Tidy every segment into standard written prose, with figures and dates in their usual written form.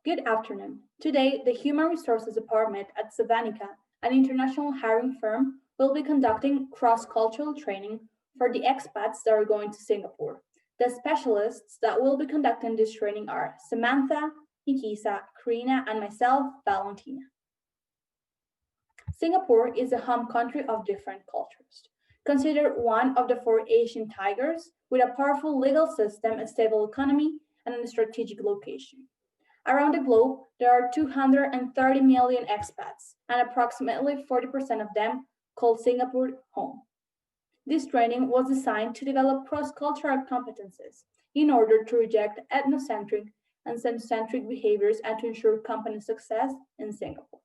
Good afternoon. Today, the Human Resources Department at SAVANIKA, an international hiring firm, will be conducting cross-cultural training for the expats that are going to Singapore. The specialists that will be conducting this training are Samantha, Nikisa, Karina, and myself, Valentina. Singapore is a home country of different cultures. Considered one of the four Asian tigers with a powerful legal system, a stable economy, and a strategic location. Around the globe, there are 230 million expats, and approximately 40% of them call Singapore home. This training was designed to develop cross-cultural competences in order to reject ethnocentric and centric behaviors and to ensure company success in Singapore.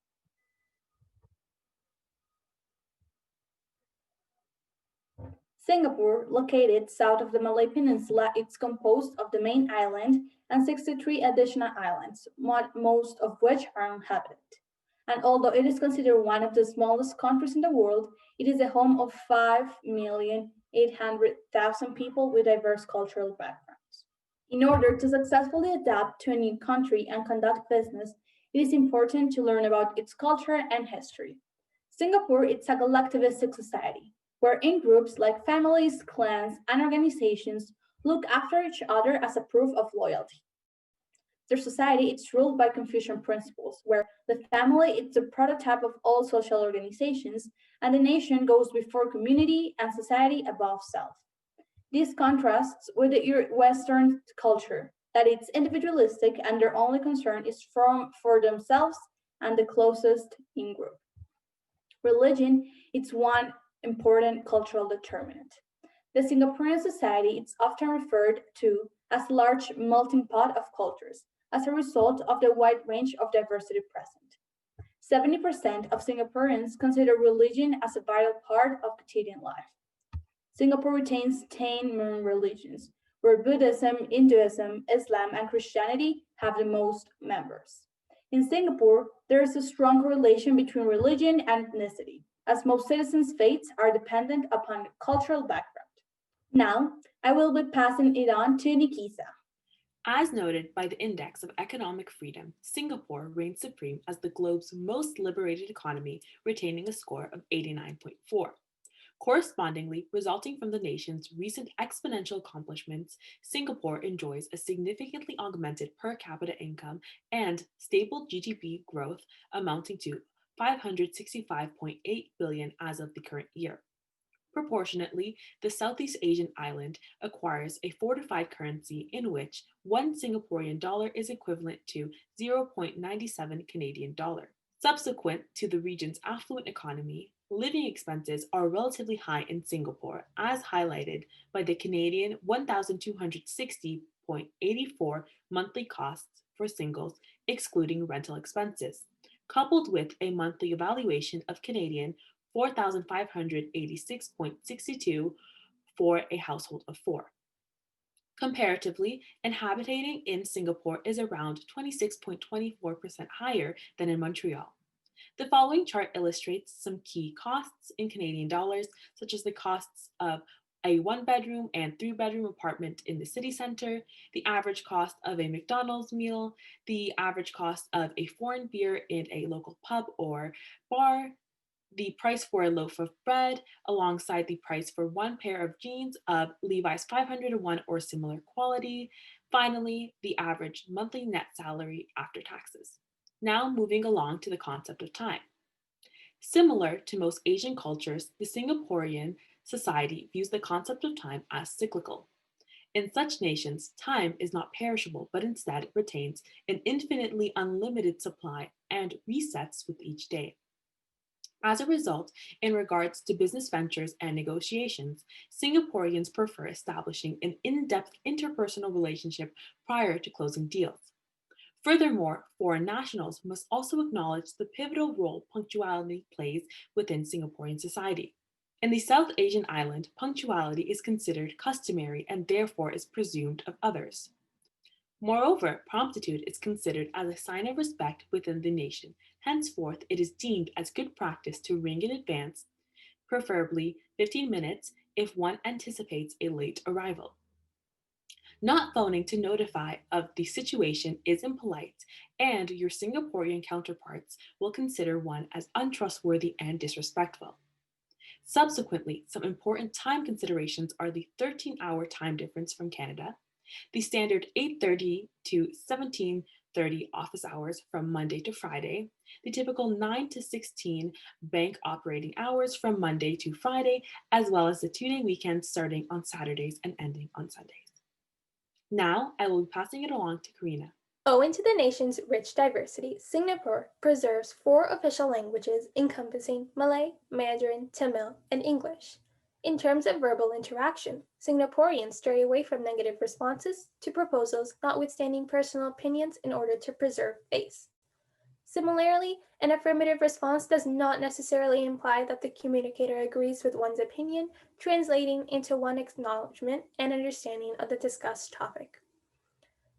Singapore, located south of the Malay Peninsula, is composed of the main island and 63 additional islands, most of which are uninhabited. And although it is considered one of the smallest countries in the world, it is the home of 5,800,000 people with diverse cultural backgrounds. In order to successfully adapt to a new country and conduct business, it is important to learn about its culture and history. Singapore is a collectivistic society where in groups like families, clans, and organizations look after each other as a proof of loyalty. Their society is ruled by Confucian principles, where the family is the prototype of all social organizations, and the nation goes before community and society above self. This contrasts with the Western culture, that it's individualistic and their only concern is for themselves and the closest in group. Religion is one important cultural determinant. The Singaporean society is often referred to as a large melting pot of cultures as a result of the wide range of diversity present. 70% of Singaporeans consider religion as a vital part of quotidian life. Singapore retains 10 main religions, where Buddhism, Hinduism, Islam, and Christianity have the most members. In Singapore, there is a strong correlation between religion and ethnicity, as most citizens' faiths are dependent upon cultural background. Now, I will be passing it on to Nikisa. As noted by the Index of Economic Freedom, Singapore reigns supreme as the globe's most liberated economy, retaining a score of 89.4. Correspondingly, resulting from the nation's recent exponential accomplishments, Singapore enjoys a significantly augmented per capita income and stable GDP growth amounting to 565.8 billion as of the current year. Proportionately, the Southeast Asian island acquires a fortified currency in which one Singaporean dollar is equivalent to 0.97 Canadian dollar. Subsequent to the region's affluent economy, living expenses are relatively high in Singapore, as highlighted by the Canadian 1,260.84 monthly costs for singles, excluding rental expenses, coupled with a monthly valuation of Canadian 4,586.62 for a household of four. Comparatively, inhabiting in Singapore is around 26.24% higher than in Montreal. The following chart illustrates some key costs in Canadian dollars, such as the costs of a one-bedroom and three-bedroom apartment in the city center, the average cost of a McDonald's meal, the average cost of a foreign beer in a local pub or bar, the price for a loaf of bread, alongside the price for one pair of jeans of Levi's 501 or similar quality. Finally, the average monthly net salary after taxes. Now moving along to the concept of time. Similar to most Asian cultures, the Singaporean society views the concept of time as cyclical. In such nations, time is not perishable, but instead retains an infinitely unlimited supply and resets with each day. As a result, in regards to business ventures and negotiations, Singaporeans prefer establishing an in-depth interpersonal relationship prior to closing deals. Furthermore, foreign nationals must also acknowledge the pivotal role punctuality plays within Singaporean society. In the South Asian island, punctuality is considered customary and therefore is presumed of others. Moreover, promptitude is considered as a sign of respect within the nation. Henceforth, it is deemed as good practice to ring in advance, preferably 15 minutes if one anticipates a late arrival. Not phoning to notify of the situation is impolite, and your Singaporean counterparts will consider one as untrustworthy and disrespectful. Subsequently, some important time considerations are the 13-hour time difference from Canada, the standard 8:30 to 17:30 office hours from Monday to Friday, the typical 9 to 16 bank operating hours from Monday to Friday, as well as the 2-day weekend starting on Saturdays and ending on Sundays. Now, I will be passing it along to Karina. Owing to the nation's rich diversity, Singapore preserves 4 official languages encompassing Malay, Mandarin, Tamil, and English. In terms of verbal interaction, Singaporeans stray away from negative responses to proposals notwithstanding personal opinions in order to preserve face. Similarly, an affirmative response does not necessarily imply that the communicator agrees with one's opinion, translating into one acknowledgement and understanding of the discussed topic.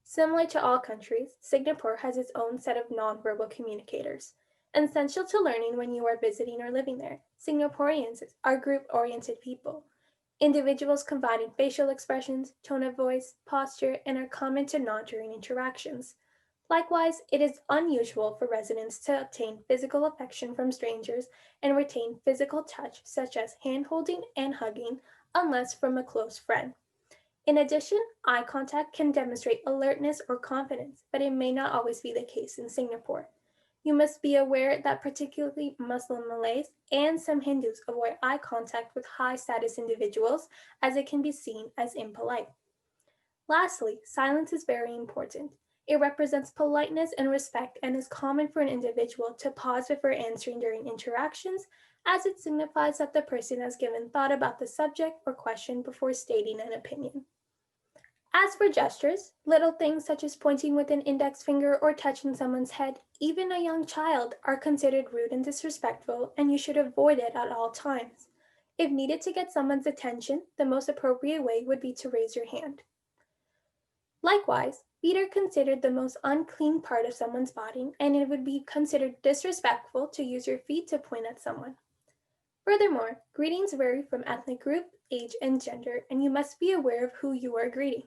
Similar to all countries, Singapore has its own set of nonverbal communicators. Essential to learning when you are visiting or living there, Singaporeans are group-oriented people. Individuals combine facial expressions, tone of voice, posture, and are common to nod during interactions. Likewise, it is unusual for residents to obtain physical affection from strangers and retain physical touch such as hand-holding and hugging, unless from a close friend. In addition, eye contact can demonstrate alertness or confidence, but it may not always be the case in Singapore. You must be aware that particularly Muslim Malays and some Hindus avoid eye contact with high status individuals as it can be seen as impolite. Lastly, silence is very important. It represents politeness and respect and is common for an individual to pause before answering during interactions, as it signifies that the person has given thought about the subject or question before stating an opinion. As for gestures, little things such as pointing with an index finger or touching someone's head, even a young child, are considered rude and disrespectful, and you should avoid it at all times. If needed to get someone's attention, the most appropriate way would be to raise your hand. Likewise, feet are considered the most unclean part of someone's body, and it would be considered disrespectful to use your feet to point at someone. Furthermore, greetings vary from ethnic group, age, and gender, and you must be aware of who you are greeting.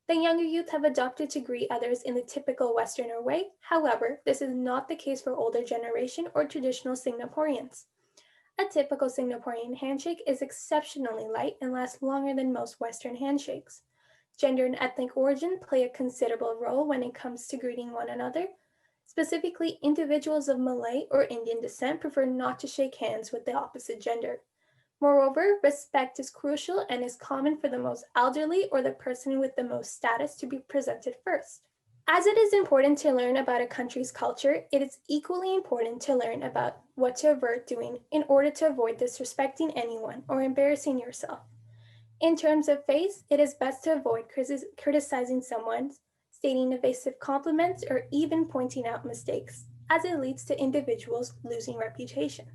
The younger youth have adopted to greet others in the typical Westerner way. However, this is not the case for older generation or traditional Singaporeans. A typical Singaporean handshake is exceptionally light and lasts longer than most Western handshakes. Gender and ethnic origin play a considerable role when it comes to greeting one another. Specifically, individuals of Malay or Indian descent prefer not to shake hands with the opposite gender. Moreover, respect is crucial and is common for the most elderly or the person with the most status to be presented first. As it is important to learn about a country's culture, it is equally important to learn about what to avoid doing in order to avoid disrespecting anyone or embarrassing yourself. In terms of face, it is best to avoid criticizing someone, stating evasive compliments, or even pointing out mistakes, as it leads to individuals losing reputation.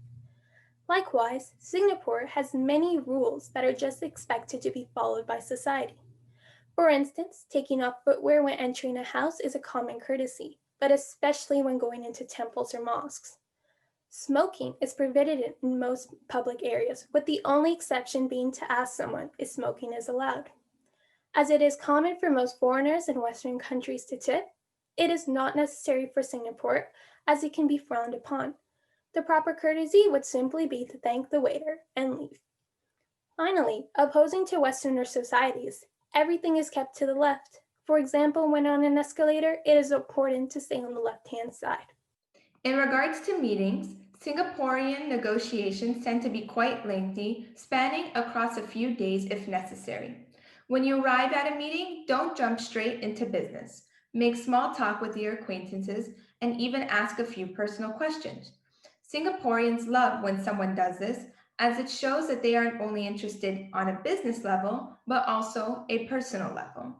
Likewise, Singapore has many rules that are just expected to be followed by society. For instance, taking off footwear when entering a house is a common courtesy, but especially when going into temples or mosques. Smoking is prohibited in most public areas, with the only exception being to ask someone if smoking is allowed. As it is common for most foreigners in Western countries to tip, it is not necessary for Singapore as it can be frowned upon. The proper courtesy would simply be to thank the waiter and leave. Finally, opposing to Westerner societies, everything is kept to the left. For example, when on an escalator, it is important to stay on the left-hand side. In regards to meetings, Singaporean negotiations tend to be quite lengthy, spanning across a few days if necessary. When you arrive at a meeting, don't jump straight into business. Make small talk with your acquaintances and even ask a few personal questions. Singaporeans love when someone does this, as it shows that they aren't only interested on a business level, but also a personal level.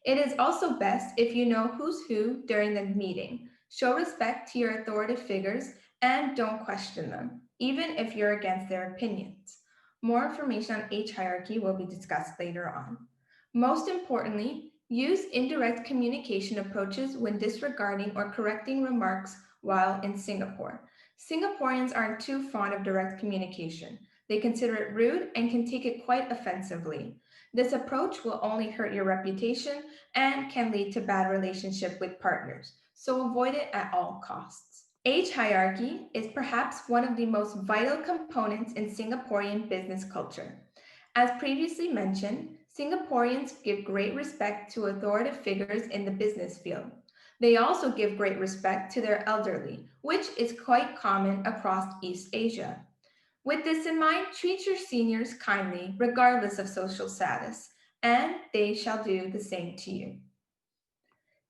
It is also best if you know who's who during the meeting. Show respect to your authoritative figures and don't question them, even if you're against their opinions. More information on H hierarchy will be discussed later on. Most importantly, use indirect communication approaches when disregarding or correcting remarks while in Singapore. Singaporeans aren't too fond of direct communication. They consider it rude and can take it quite offensively. This approach will only hurt your reputation and can lead to bad relationship with partners, so avoid it at all costs. Age hierarchy is perhaps one of the most vital components in Singaporean business culture. As previously mentioned, Singaporeans give great respect to authoritative figures in the business field. They also give great respect to their elderly, which is quite common across East Asia. With this in mind, treat your seniors kindly, regardless of social status, and they shall do the same to you.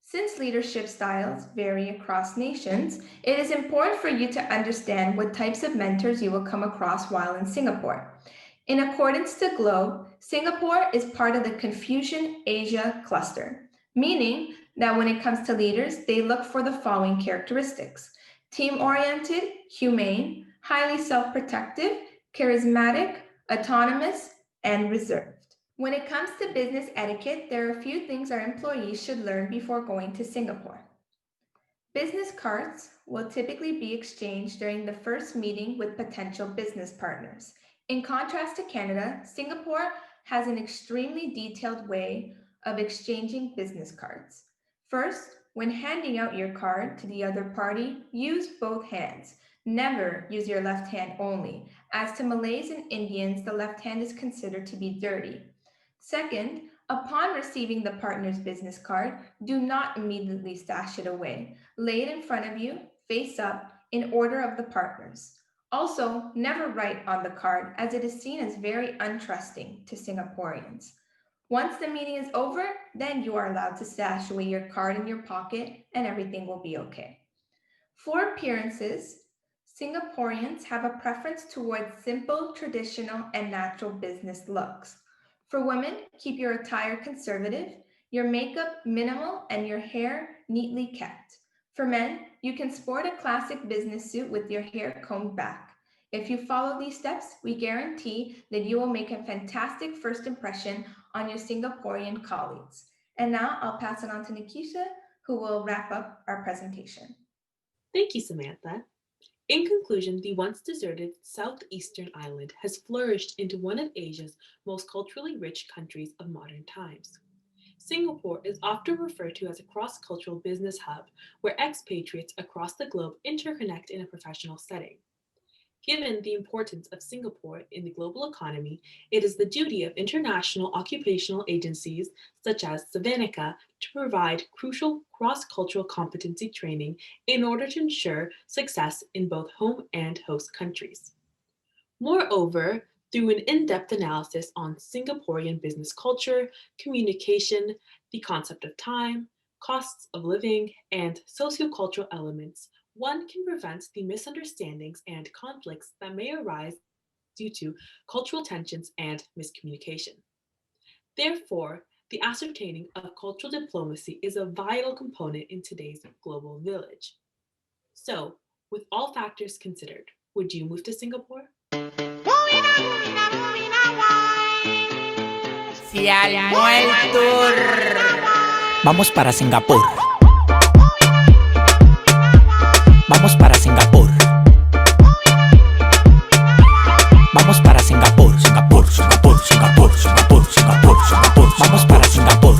Since leadership styles vary across nations, it is important for you to understand what types of mentors you will come across while in Singapore. In accordance to Globe, Singapore is part of the Confucian Asia cluster, meaning that when it comes to leaders, they look for the following characteristics: team-oriented, humane, highly self-protective, charismatic, autonomous, and reserved. When it comes to business etiquette, there are a few things our employees should learn before going to Singapore. Business cards will typically be exchanged during the first meeting with potential business partners. In contrast to Canada, Singapore has an extremely detailed way of exchanging business cards. First, when handing out your card to the other party, use both hands. Never use your left hand only, as to Malays and Indians, the left hand is considered to be dirty. Second, upon receiving the partner's business card, do not immediately stash it away. Lay it in front of you, face up, in order of the partners. Also, never write on the card, as it is seen as very untrusting to Singaporeans. Once the meeting is over, then you are allowed to stash away your card in your pocket and everything will be okay. For appearances, Singaporeans have a preference towards simple, traditional, and natural business looks. For women, keep your attire conservative, your makeup minimal, and your hair neatly kept. For men, you can sport a classic business suit with your hair combed back. If you follow these steps, we guarantee that you will make a fantastic first impression on your Singaporean colleagues. And now I'll pass it on to Nikisha, who will wrap up our presentation. Thank you, Samantha. In conclusion, the once deserted southeastern island has flourished into one of Asia's most culturally rich countries of modern times. Singapore is often referred to as a cross-cultural business hub where expatriates across the globe interconnect in a professional setting. Given the importance of Singapore in the global economy, it is the duty of international occupational agencies such as SAVANIKA to provide crucial cross-cultural competency training in order to ensure success in both home and host countries. Moreover, through an in-depth analysis on Singaporean business culture, communication, the concept of time, costs of living, and sociocultural elements, one can prevent the misunderstandings and conflicts that may arise due to cultural tensions and miscommunication. Therefore, the ascertaining of cultural diplomacy is a vital component in today's global village. So, with all factors considered, would you move to Singapore? Si al muerto. Vamos para Singapur.